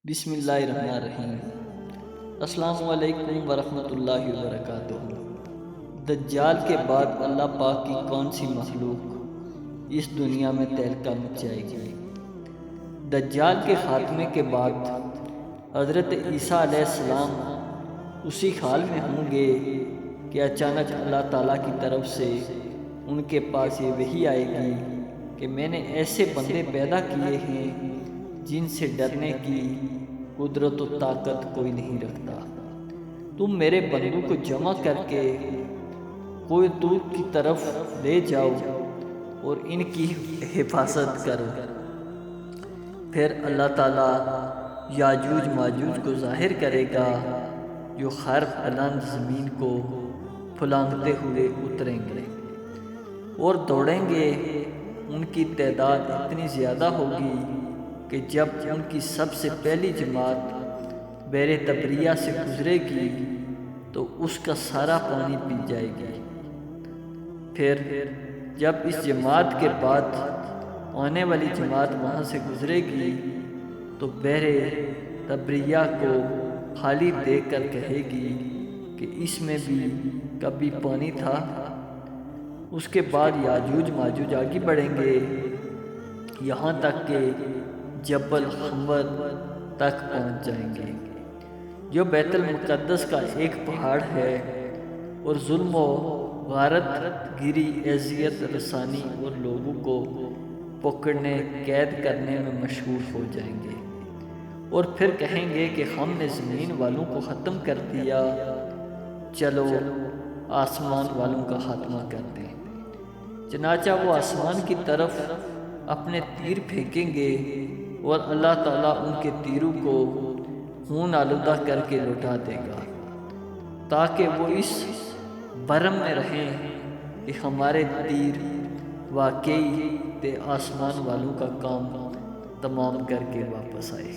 بسم اللہ الرحمن الرحیم۔ السلام علیکم ورحمۃ اللہ وبرکاتہ۔ دجال کے بعد اللہ پاک کی کون سی مخلوق اس دنیا میں تہلکہ مچائے گی؟ دجال کے خاتمے کے بعد حضرت عیسیٰ علیہ السلام اسی حال میں ہوں گے کہ اچانک اللہ تعالیٰ کی طرف سے ان کے پاس یہ وحی آئے گی کہ میں نے ایسے بندے پیدا کیے ہیں جن سے ڈرنے کی قدرت و طاقت کوئی نہیں رکھتا۔ تم میرے بندوں کو جمع کر کے کوئی دور کی طرف لے جاؤ اور ان کی حفاظت کرو۔ پھر اللہ تعالیٰ یاجوج ماجوج کو ظاہر کرے گا جو خر بلند زمین کو پھلانگتے ہوئے اتریں گے اور دوڑیں گے۔ ان کی تعداد اتنی زیادہ ہوگی کہ جب ان کی سب سے پہلی جماعت بحر تبریہ سے گزرے گی تو اس کا سارا پانی پی جائے گی۔ پھر جب اس جماعت کے بعد آنے والی جماعت وہاں سے گزرے گی تو بحر تبریہ کو خالی دیکھ کر کہے گی کہ اس میں بھی کبھی پانی تھا۔ اس کے بعد یاجوج ماجوج آگے بڑھیں گے یہاں تک کہ جبل حمود تک پہنچ جائیں گے جو بیت المقدس کا ایک پہاڑ ہے، اور ظلم و غارت گری، اذیت رسانی اور لوگوں کو پکڑنے قید کرنے میں مشہور ہو جائیں گے، اور پھر کہیں گے کہ ہم نے زمین والوں کو ختم کر دیا، چلو آسمان والوں کا خاتمہ کر دیں۔ چنانچہ وہ آسمان کی طرف اپنے تیر پھینکیں گے اور اللہ تعالیٰ ان کے تیروں کو خون آلودہ کر کے لوٹا دے گا تاکہ وہ اس برہم میں رہیں کہ ہمارے تیر واقعی آسمان والوں کا کام تمام کر کے واپس آئے۔